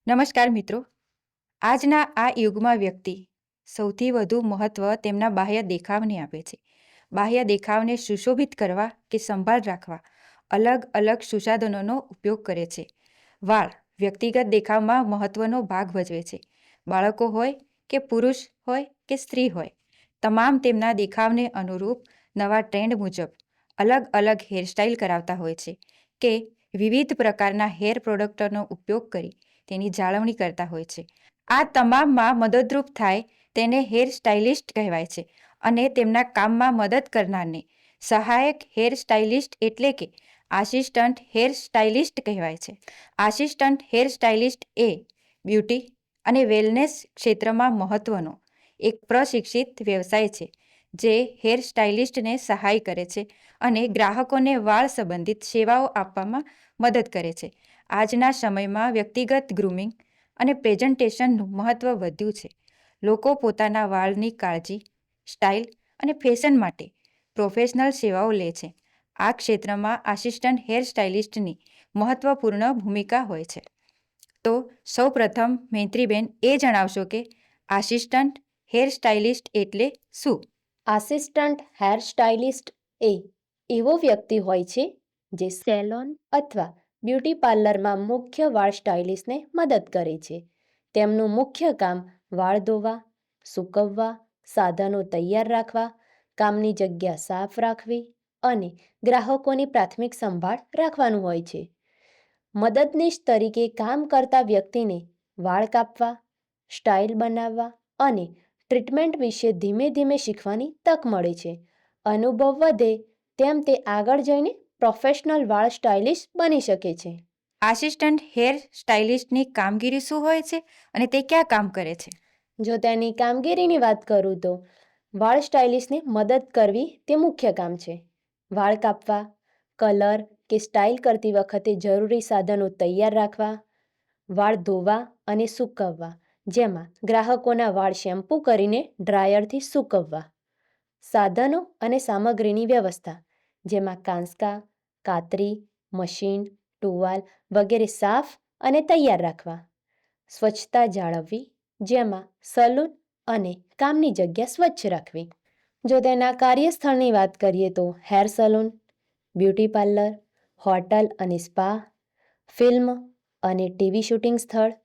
નમસ્કાર મિત્રો. આજના આ યુગમાં વ્યક્તિ સૌથી વધુ મહત્ત્વ તેમના બાહ્ય દેખાવને આપે છે. બાહ્ય દેખાવને સુશોભિત કરવા કે સંભાળ રાખવા અલગ અલગ સુસાધનોનો ઉપયોગ કરે છે. વાળ વ્યક્તિગત દેખાવમાં મહત્ત્વનો ભાગ ભજવે છે. બાળકો હોય કે પુરુષ હોય કે સ્ત્રી હોય, તમામ તેમના દેખાવને અનુરૂપ નવા ટ્રેન્ડ મુજબ અલગ અલગ હેરસ્ટાઇલ કરાવતા હોય છે કે વિવિધ પ્રકારના હેર પ્રોડક્ટનો ઉપયોગ કરી તેની જાળવણી કરતા હોય છે. આ તમામમાં મદદરૂપ થાય તેને હેર સ્ટાઇલિસ્ટ કહેવાય છે અને તેમના કામમાં મદદ કરનારને સહાયક હેર સ્ટાઇલિસ્ટ એટલે કે આસિસ્ટન્ટ હેર સ્ટાઇલિસ્ટ કહેવાય છે. આસિસ્ટન્ટ હેર સ્ટાઇલિસ્ટ એ બ્યુટી અને વેલનેસ ક્ષેત્રમાં મહત્ત્વનો એક પ્રશિક્ષિત વ્યવસાય છે જે હેર સ્ટાઇલિસ્ટને સહાય કરે છે અને ગ્રાહકોને વાળ સંબંધિત સેવાઓ આપવામાં મદદ કરે છે. આજના સમયમાં વ્યક્તિગત ગ્રૂમિંગ અને પ્રેઝન્ટેશનનું મહત્ત્વ વધ્યું છે. લોકો પોતાના વાળની કાળજી, સ્ટાઇલ અને ફેશન માટે પ્રોફેશનલ સેવાઓ લે છે. આ ક્ષેત્રમાં આસિસ્ટન્ટ હેર સ્ટાઇલિસ્ટની મહત્વપૂર્ણ ભૂમિકા હોય છે. તો સૌપ્રથમ મૈત્રીબેન એ જણાવશો કે આસિસ્ટન્ટ હેર સ્ટાઇલિસ્ટ એટલે શું? આસિસ્ટન્ટ હેર સ્ટાઇલિસ્ટ એ એવો વ્યક્તિ હોય છે જે સેલોન અથવા બ્યુટી પાર્લરમાં મુખ્ય વાળ સ્ટાઇલિસ્ટને મદદ કરે છે. તેમનું મુખ્ય કામ વાળ ધોવા, સૂકવવા, સાધનો તૈયાર રાખવા, કામની જગ્યા સાફ રાખવી અને ગ્રાહકોની પ્રાથમિક સંભાળ રાખવાનું હોય છે. મદદનીશ તરીકે કામ કરતા વ્યક્તિને વાળ કાપવા, સ્ટાઇલ બનાવવા અને ટ્રીટમેન્ટ વિશે ધીમે ધીમે શીખવાની તક મળે છે. અનુભવ વધે તેમ તે આગળ જઈને પ્રોફેશનલ વાળ સ્ટાઇલિસ્ટ બની શકે છે. આસિસ્ટન્ટ હેર સ્ટાઇલિસ્ટની કામગીરી શું હોય છે અને તે ક્યાં કામ કરે છે? જો તેની કામગીરીની વાત કરું તો વાળ સ્ટાઇલિસ્ટને મદદ કરવી તે મુખ્ય કામ છે. વાળ કાપવા, કલર કે સ્ટાઇલ કરતી વખતે જરૂરી સાધનો તૈયાર રાખવા, વાળ ધોવા અને સૂકવવા, જેમાં ગ્રાહકોના વાળ શેમ્પૂ કરીને ડ્રાયરથી સૂકવવા, સાધનો અને સામગ્રીની વ્યવસ્થા, જેમાં કાંસકા, કાતરી, મશીન, ટુવાલ વગેરે સાફ અને તૈયાર રાખવા, સ્વચ્છતા જાળવવી, જેમાં સલૂન અને કામની જગ્યા સ્વચ્છ રાખવી. જો તેના કાર્યસ્થળની વાત કરીએ તો hair salon, beauty parlour, hotel અને સ્પા, ફિલ્મ અને ટીવી શૂટિંગ સ્થળ,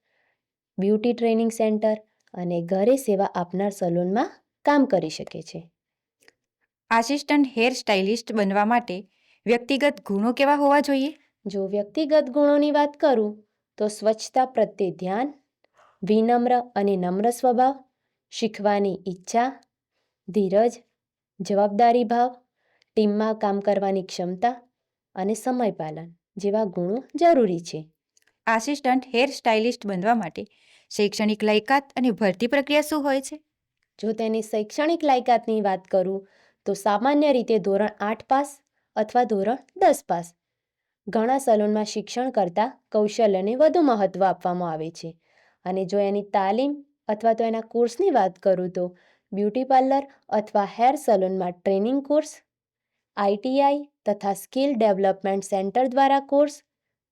બ્યુટી ટ્રેનિંગ સેન્ટર અને ઘરે સેવા આપનાર સલૂનમાં કામ કરી શકે છે. આસિસ્ટન્ટ હેર સ્ટાઇલિસ્ટ બનવા માટે વ્યક્તિગત ગુણો કેવા હોવા જોઈએ? જો વ્યક્તિગત ગુણોની વાત કરું તો સ્વચ્છતા પ્રત્યે ધ્યાન, વિનમ્ર અને નમ્ર સ્વભાવ, શીખવાની ઈચ્છા, ધીરજ, જવાબદારી ભાવ, ટીમમાં કામ કરવાની ક્ષમતા અને સમયપાલન જેવા ગુણો જરૂરી છે. આસિસ્ટન્ટ હેર સ્ટાઇલિસ્ટ બનવા માટે શૈક્ષણિક લાયકાત અને ભરતી પ્રક્રિયા શું હોય છે? જો તેની શૈક્ષણિક લાયકાતની વાત કરું તો સામાન્ય રીતે ધોરણ 8 પાસ અથવા ધોરણ 10 પાસ. ઘણા સલૂનમાં શિક્ષણ કરતાં કૌશલ્યને વધુ મહત્ત્વ આપવામાં આવે છે. અને જો એની તાલીમ અથવા તો એના કોર્સની વાત કરું તો બ્યુટી પાર્લર અથવા હેર સલૂનમાં ટ્રેનિંગ કોર્સ, આઈટીઆઈ તથા સ્કિલ ડેવલપમેન્ટ સેન્ટર દ્વારા કોર્સ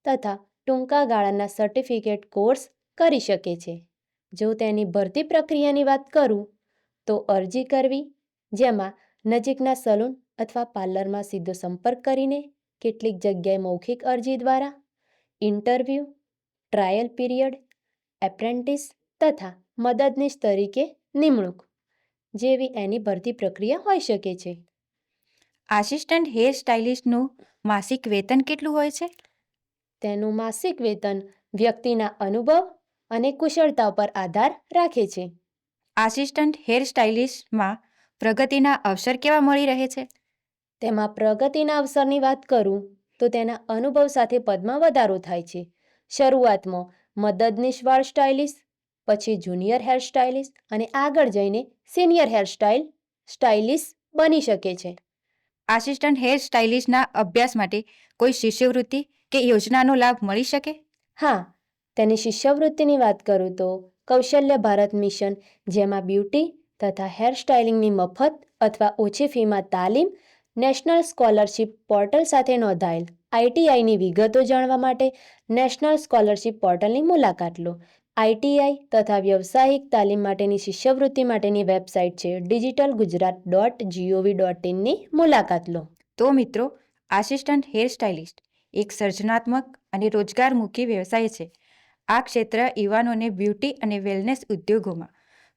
તથા ટૂંકા ગાળાના સર્ટિફિકેટ કોર્સ કરી શકે છે. જો તેની ભરતી પ્રક્રિયાની વાત કરું તો અરજી કરવી, જેમાં નજીકના સલૂન અથવા પાર્લરમાં સીધો સંપર્ક કરીને કેટલીક જગ્યાએ મૌખિક અરજી દ્વારા, ઇન્ટરવ્યૂ, ટ્રાયલ પીરિયડ, એપ્રેન્ટિસ તથા મદદનીશ તરીકે નિમણૂક જેવી એની ભરતી પ્રક્રિયા હોઈ શકે છે. આસિસ્ટન્ટ હેર સ્ટાઇલિસ્ટનું માસિક વેતન કેટલું હોય છે? તેનું માસિક વેતન વ્યક્તિના અનુભવ અને કુશળતા પર આધાર રાખે છે. આસિસ્ટન્ટ હેર સ્ટાઇલિસ્ટમાં પ્રગતિના અવસર કેવા મળી રહે છે? તેમાં પ્રગતિના અવસરની વાત કરું તો તેના અનુભવ સાથે પદમાં વધારો થાય છે. શરૂઆતમાં મદદનીશ વાળ સ્ટાઇલિસ્ટ, પછી જુનિયર હેર સ્ટાઇલિસ્ટ અને આગળ જઈને સિનિયર હેર સ્ટાઇલિસ્ટ બની શકે છે. આસિસ્ટન્ટ હેર સ્ટાઇલિસ્ટના અભ્યાસ માટે કોઈ શિષ્યવૃત્તિ કે યોજનાનો લાભ મળી શકે? હા, તેની શિષ્યવૃત્તિની વાત કરું તો કૌશલ્ય ભારત મિશન, જેમાં બ્યુટી તથા હેર સ્ટાઇલિંગની મફત અથવા ઓછી ફીમાં તાલીમ, નેશનલ સ્કોલરશિપ પોર્ટલ સાથે નોંધાયેલ ITIની વિગતો જાણવા માટે નેશનલ સ્કોલરશિપ પોર્ટલની મુલાકાત લો. ITI તથા વ્યવસાયિક તાલીમ માટેની શિષ્યવૃત્તિ માટેની વેબસાઇટ છે digitalgujarat.gov.in ની મુલાકાત લો. તો મિત્રો, આસિસ્ટન્ટ હેર સ્ટાઇલિસ્ટ એક સર્જનાત્મક અને રોજગારમુખી વ્યવસાય છે. આ ક્ષેત્ર યુવાનોને બ્યુટી અને વેલનેસ ઉદ્યોગોમાં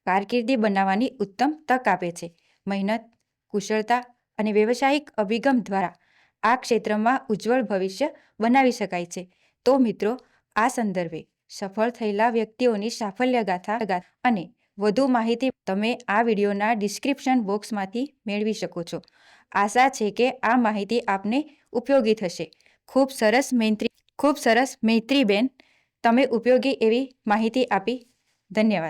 કારકિર્દી બનાવવાની ઉત્તમ તક આપે છે. મહેનત, કુશળતા અને વ્યવસાયિક અભિગમ દ્વારા આ ક્ષેત્રમાં ઉજ્જવળ ભવિષ્ય બનાવી શકાય છે. તો મિત્રો, આ સંદર્ભે સફળ થયેલા વ્યક્તિઓની સાફલ્યગાથા અને વધુ માહિતી તમે આ વિડીયોના ડિસ્ક્રિપ્શન બોક્સમાંથી મેળવી શકો છો. આશા છે કે આ માહિતી આપને ઉપયોગી થશે. ખૂબ સરસ મૈત્રીબેન, તમે ઉપયોગી એવી માહિતી આપી. ધન્યવાદ.